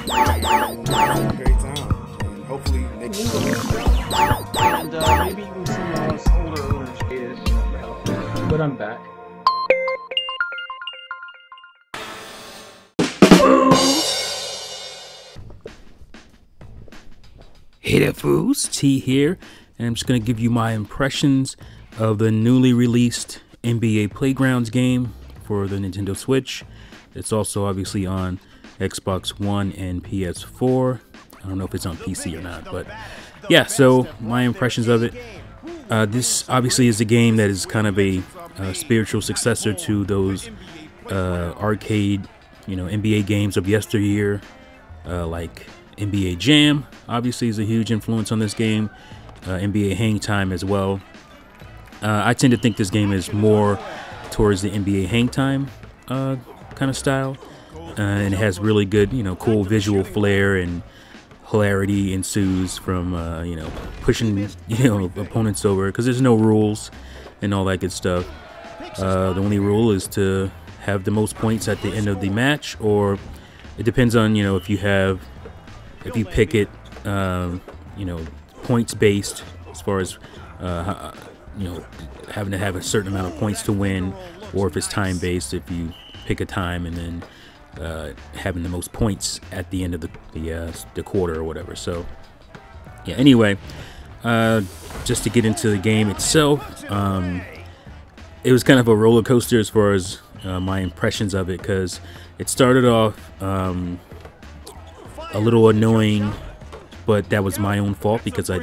Great time. And hopefully next year. And maybe even some of us older owners hated it for help. But I'm back. Hey there, fools. T here, and I'm just going to give you my impressions of the newly released NBA Playgrounds game for the Nintendo Switch. It's also obviously on Xbox One and PS4. I don't know if it's on PC or not, but yeah, so my impressions of it. This obviously is a game that is kind of a spiritual successor to those arcade, NBA games of yesteryear, like NBA Jam obviously is a huge influence on this game. NBA Hang Time as well. I tend to think this game is more towards the NBA Hang Time kind of style, and it has really good, cool visual flair, and hilarity ensues from pushing opponents over, because there's no rules and all that good stuff. The only rule is to have the most points at the end of the match, or it depends on if you pick it, points based, as far as having to have a certain amount of points to win, or if it's time based, if you pick a time and then having the most points at the end of the quarter or whatever. So yeah, anyway, just to get into the game itself, it was kind of a roller coaster as far as my impressions of it, because it started off a little annoying, but that was my own fault, because I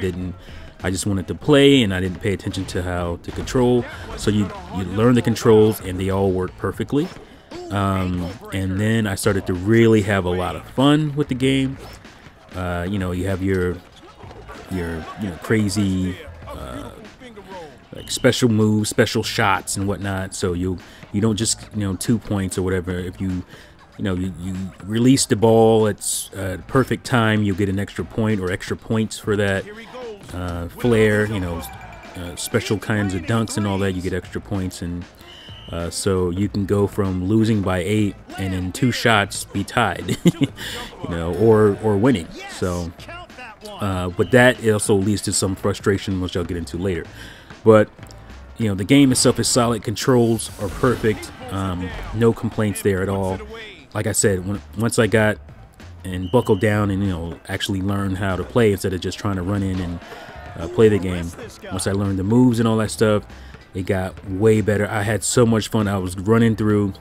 just wanted to play and I didn't pay attention to how to control. So you learn the controls and they all work perfectly. And then I started to really have a lot of fun with the game. You have your crazy like special moves, special shots and whatnot. So you don't just 2 points or whatever. If you release the ball at perfect time, you'll get an extra point or extra points for that. Flair, special kinds of dunks and all that, you get extra points. And so you can go from losing by 8 and in 2 shots be tied, or winning. So, but that also leads to some frustration, which I'll get into later. But the game itself is solid. Controls are perfect. No complaints there at all. Like I said, once I got and buckled down and actually learn how to play instead of just trying to run in and play the game. Once I learned the moves and all that stuff, it got way better. I had so much fun. I was running through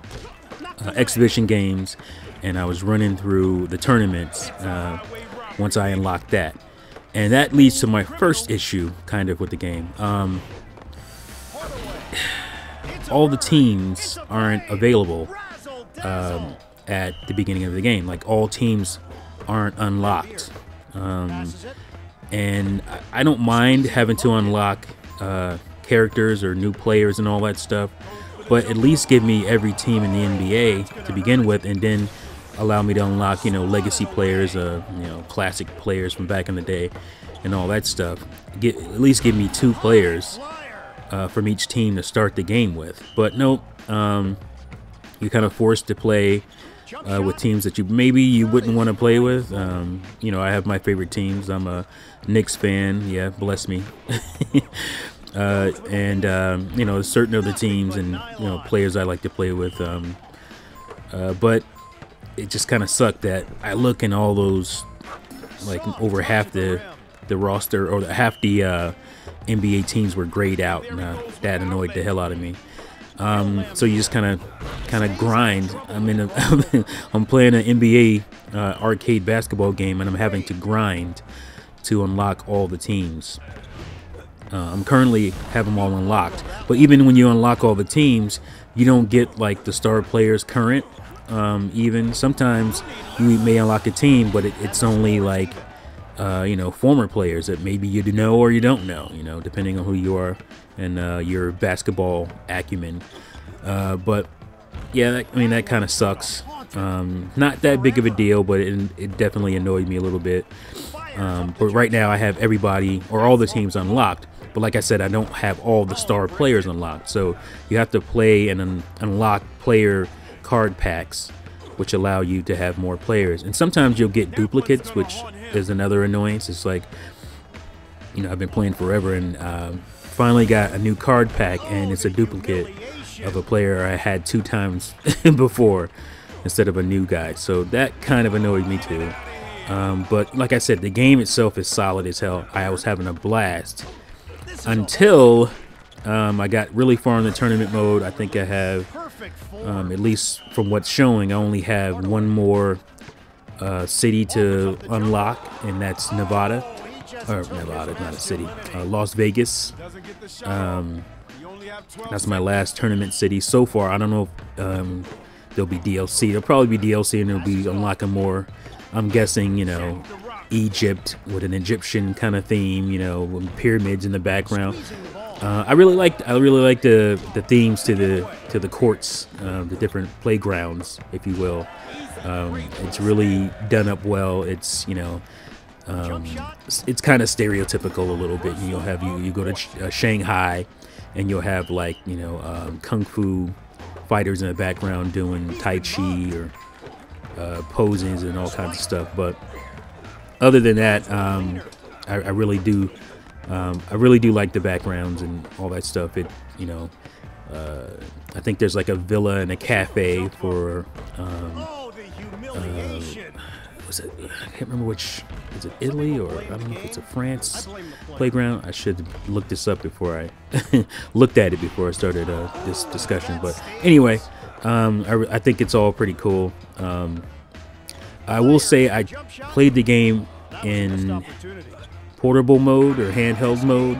exhibition games, and I was running through the tournaments once I unlocked that. And that leads to my first issue kind of with the game. All the teams aren't available at the beginning of the game. Like, all teams aren't unlocked, and I don't mind having to unlock characters or new players and all that stuff, but at least give me every team in the NBA to begin with, and then allow me to unlock legacy players, classic players from back in the day and all that stuff. At least give me 2 players from each team to start the game with. But nope, you're kind of forced to play with teams that you wouldn't want to play with. I have my favorite teams. I'm a Knicks fan. Yeah, bless me. And certain other teams and players I like to play with. But it just kind of sucked that I look in all those, like, over half the roster, or half the NBA teams were grayed out, and that annoyed the hell out of me. So you just kind of grind. I'm playing an NBA arcade basketball game, and I'm having to grind to unlock all the teams. I'm currently have them all unlocked, but even when you unlock all the teams, you don't get like the star players current. Even sometimes you may unlock a team, but it's only like former players that maybe you know or you don't know, depending on who you are and your basketball acumen. But yeah, that kind of sucks. Not that big of a deal, but it definitely annoyed me a little bit. But right now I have everybody or all the teams unlocked. But like I said, I don't have all the star players unlocked. So you have to play and unlock player card packs which allow you to have more players. And sometimes you'll get duplicates, which is another annoyance. It's like, you know, I've been playing forever and finally got a new card pack, and it's a duplicate of a player I had 2 times before instead of a new guy. So that kind of annoyed me too. But like I said, the game itself is solid as hell. I was having a blast until I got really far in the tournament mode. I think I have, at least from what's showing, I only have one more city to unlock, and that's Nevada. Or Nevada, not a city. Las Vegas. That's my last tournament city so far. I don't know if there'll be DLC. There'll probably be DLC, and there'll be unlocking more. I'm guessing, you know, Egypt with an Egyptian kind of theme, you know, with pyramids in the background. I really like the themes to the courts, the different playgrounds, if you will. It's really done up well. It's, you know, it's kind of stereotypical a little bit. You'll have you go to Shanghai, and you'll have, like, you know, kung fu fighters in the background doing tai chi or poses and all kinds of stuff. But other than that, I really do like the backgrounds and all that stuff. It, you know, I think there's like a villa and a cafe for was it, I can't remember which, is it Italy, or I don't know if it's a France playground. I should have looked this up before I looked at it before I started this discussion. But anyway, I think it's all pretty cool. I will say I played the game in portable mode or handheld mode,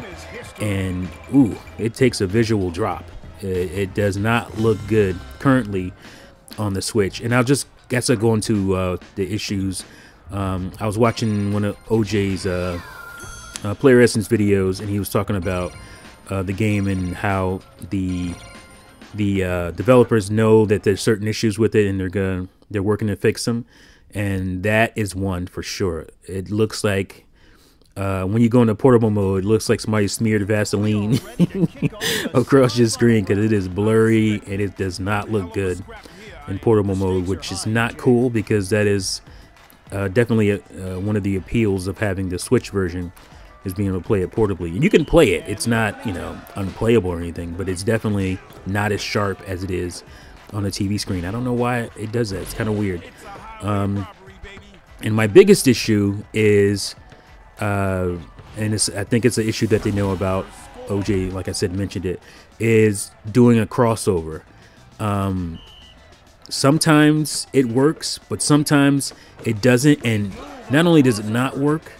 and ooh, it takes a visual drop. It does not look good currently on the Switch. And I'll just guess I go into the issues. I was watching one of OJ's Player Essence videos, and he was talking about the game and how the developers know that there's certain issues with it, and they're working to fix them. And that is one for sure. It looks like when you go into portable mode, it looks like somebody smeared Vaseline across your screen, because it is blurry and it does not look good in portable mode, which is not cool, because that is definitely one of the appeals of having the Switch version, is being able to play it portably. And you can play it. It's not, you know, unplayable or anything, but it's definitely not as sharp as it is on a TV screen. I don't know why it does that. It's kind of weird. And my biggest issue is, and I think it's an issue that they know about. OJ, like I said, mentioned it, is doing a crossover. Sometimes it works, but sometimes it doesn't. And not only does it not work,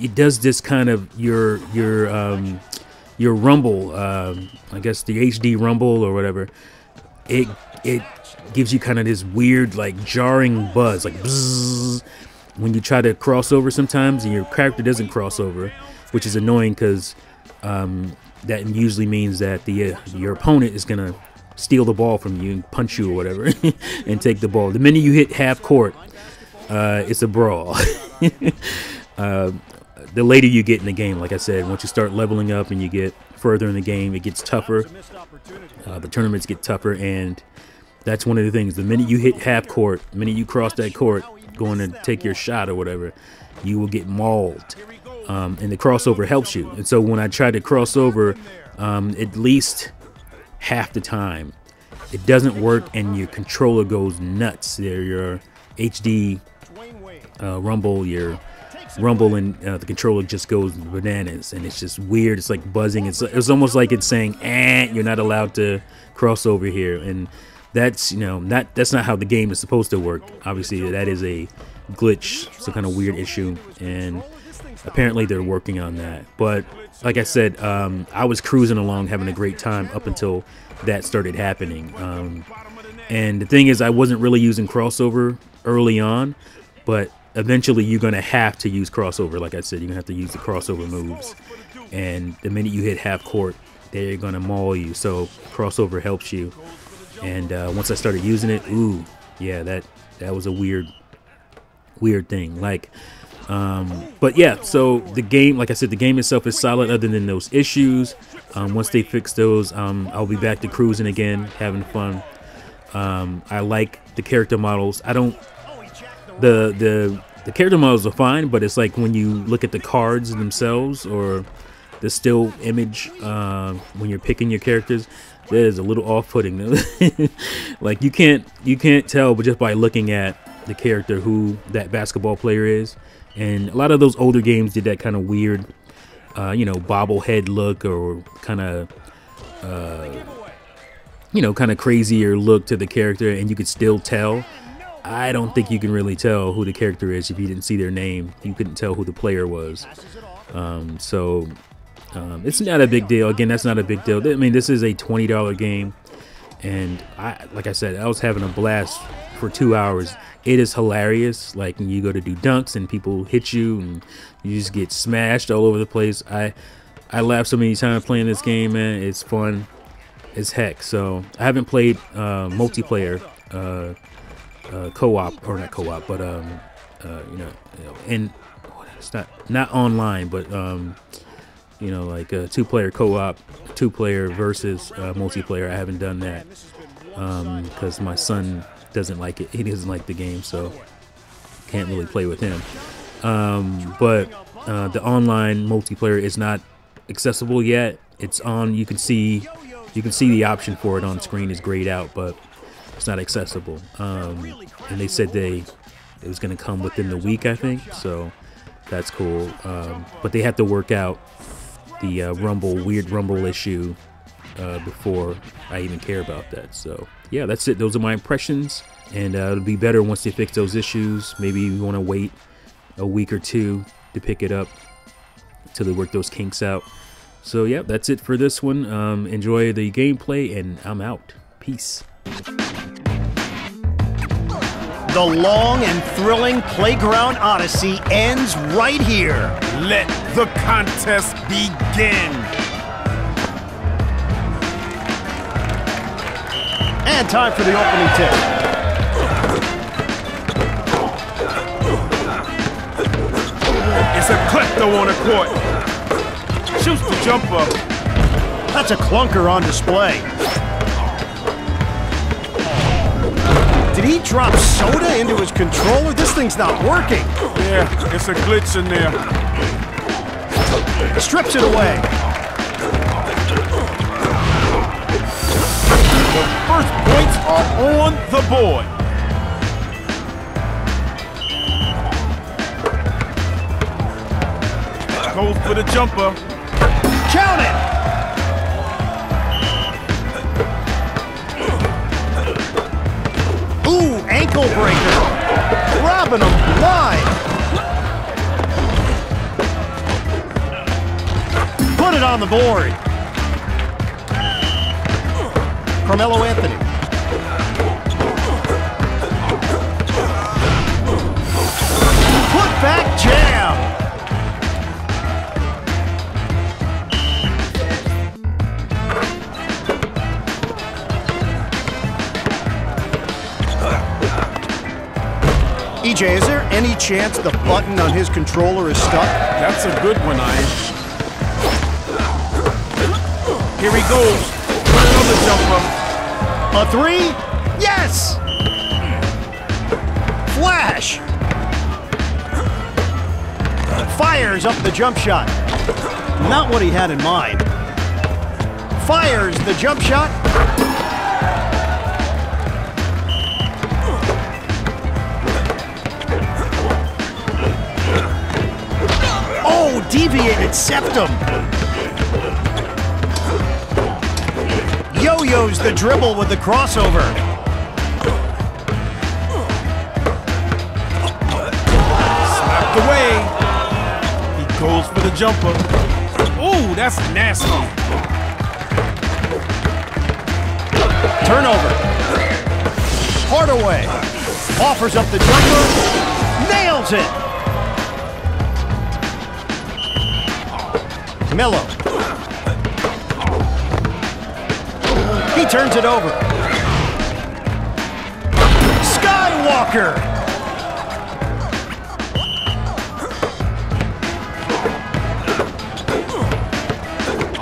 it does this kind of your rumble, I guess the HD rumble or whatever. It gives you kind of this weird, like, jarring buzz, like bzzz, when you try to cross over sometimes, and your character doesn't cross over, which is annoying, because that usually means that your opponent is gonna steal the ball from you and punch you or whatever and take the ball. The minute you hit half court, it's a brawl. The later you get in the game, like I said, once you start leveling up and you get further in the game, it gets tougher. The tournaments get tougher, and that's one of the things. The minute you hit half court, the minute you cross that court, going to take your shot or whatever, you will get mauled. And the crossover helps you. And so when I try to cross over, at least half the time, it doesn't work, and your controller goes nuts. Your HD rumble, your rumble, and the controller just goes bananas, and it's just weird. It's like buzzing. It's almost like it's saying, you're not allowed to cross over here. And that's, you know, that's not how the game is supposed to work. Obviously, that is a glitch, some kind of weird issue, and apparently they're working on that. But like I said, I was cruising along, having a great time up until that started happening. And the thing is, I wasn't really using crossover early on, but eventually you're going to have to use crossover. Like I said, you're going to have to use the crossover moves. And the minute you hit half court, they're going to maul you. So crossover helps you. And once I started using it, ooh, yeah, that was a weird thing. Like, but yeah, so the game, like I said, the game itself is solid other than those issues. Once they fix those, I'll be back to cruising again, having fun. I like the character models. I don't. The character models are fine, but it's like when you look at the cards themselves or the still image when you're picking your characters, that is a little off-putting. Like you can't tell, but just by looking at the character who that basketball player is. And a lot of those older games did that kind of weird, you know, bobblehead look or kind of, you know, kind of crazier look to the character, and you could still tell. I don't think you can really tell who the character is if you didn't see their name. You couldn't tell who the player was. It's not a big deal. Again, that's not a big deal. I mean, this is a $20 game, and like I said, I was having a blast for 2 hours. It is hilarious. Like when you go to do dunks and people hit you and you just get smashed all over the place. I laughed so many times playing this game, man. It's fun as heck. So I haven't played multiplayer. Co-op, or not co-op, but you know, and it's not online, but you know, like a two-player co-op, two-player versus multiplayer. I haven't done that because my son doesn't like it. He doesn't like the game, so can't really play with him. But the online multiplayer is not accessible yet. It's on. You can see the option for it on screen is grayed out, but it's not accessible. And they said it was going to come within the week, I think. So that's cool. But they have to work out the weird Rumble issue before I even care about that. So yeah, that's it. Those are my impressions. And it'll be better once they fix those issues. Maybe you want to wait a week or two to pick it up until they work those kinks out. So yeah, that's it for this one. Enjoy the gameplay, and I'm out. Peace. The long and thrilling Playground Odyssey ends right here. Let the contest begin. And time for the opening tip. It's a klepto on the court. Shoots the jumper. That's a clunker on display. Did he drop soda into his controller? This thing's not working. Yeah, it's a glitch in there. Strips it away. The first points are on the board. Goes for the jumper. Count it! Ooh, ankle breaker. Robbing him blind. Put it on the board. Carmelo Anthony. Put back jam. EJ, is there any chance the button on his controller is stuck? That's a good one, Ian. Here he goes. Another jumper. A three? Yes! Flash! Fires up the jump shot. Not what he had in mind. Fires the jump shot. Oh, deviated septum. Yo-yos the dribble with the crossover. Slapped away. He goes for the jumper. Ooh, that's nasty. Turnover. Hardaway offers up the jumper. Nails it. Melo. He turns it over. Skywalker.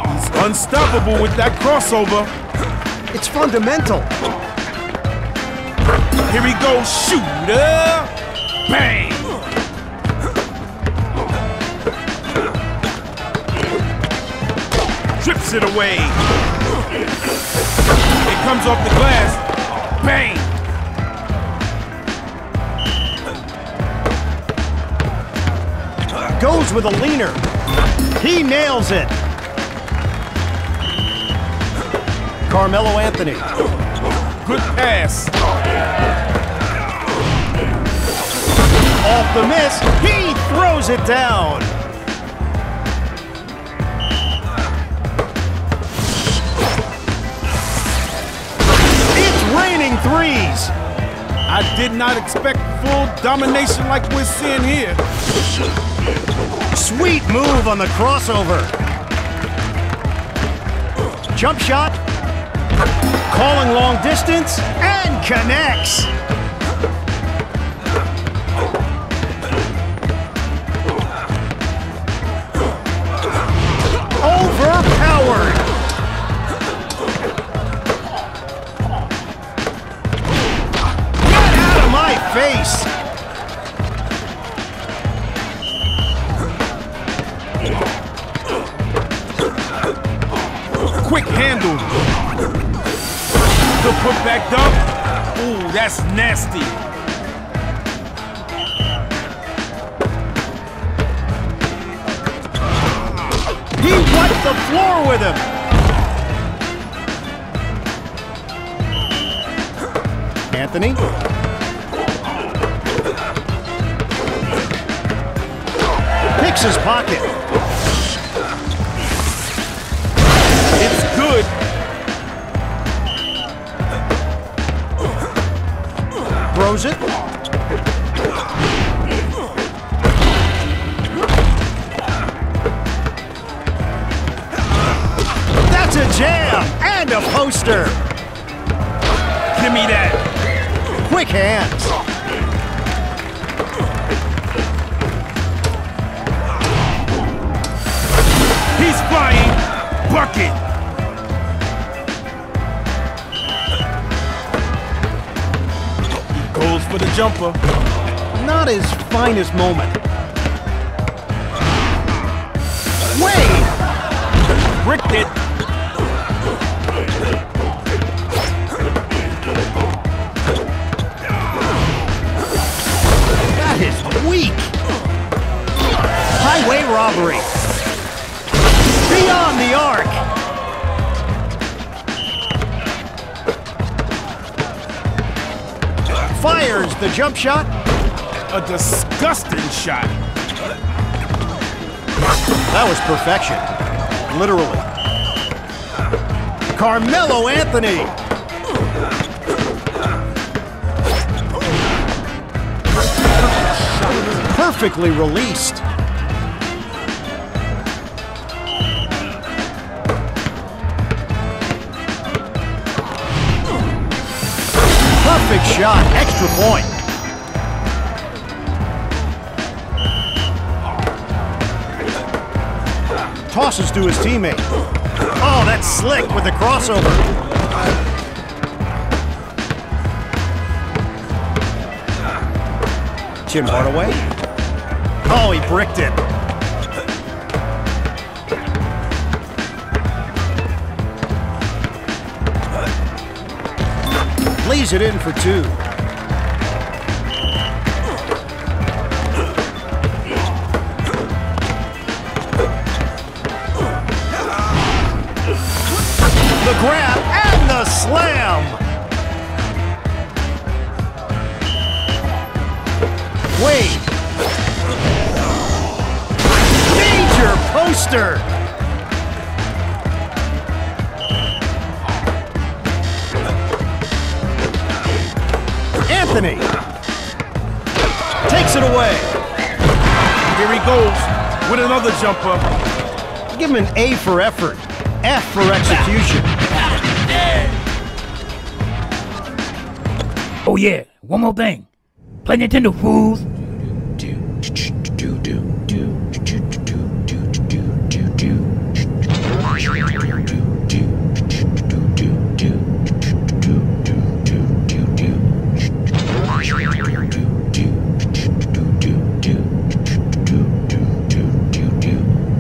He's unstoppable with that crossover. It's fundamental. Here we go, shooter. Bang. Trips it away. It comes off the glass. Bang. Goes with a leaner. He nails it. Carmelo Anthony. Good pass. Off the miss. He throws it down. It's raining threes. I did not expect full domination like we're seeing here. Sweet move on the crossover. Jump shot. Calling long distance and connects. Overpowered. Get out of my face. Quick handle. The put back dunk. Ooh, that's nasty. He wiped the floor with him. Anthony. Picks his pocket. It's good. Throws it. That's a jam and a poster. Give me that. Quick hands. He's flying. Bucket. Goes for the jumper. Not his finest moment. Wade! Bricked it. That is weak. Highway robbery. Beyond the arc. Fires the jump shot. A disgusting shot. That was perfection. Literally. Carmelo Anthony. Perfectly released. Perfect shot. Extra point. Tosses to his teammate. Oh, that's slick with the crossover. Jim Hardaway. Oh, he bricked it. Lays it in for two. The grab and the slam. Wade. Major poster. Anthony takes it away. Here he goes with another jumper. Give him an A for effort, F for execution. Oh yeah, one more thing. Play Nintendo, fools.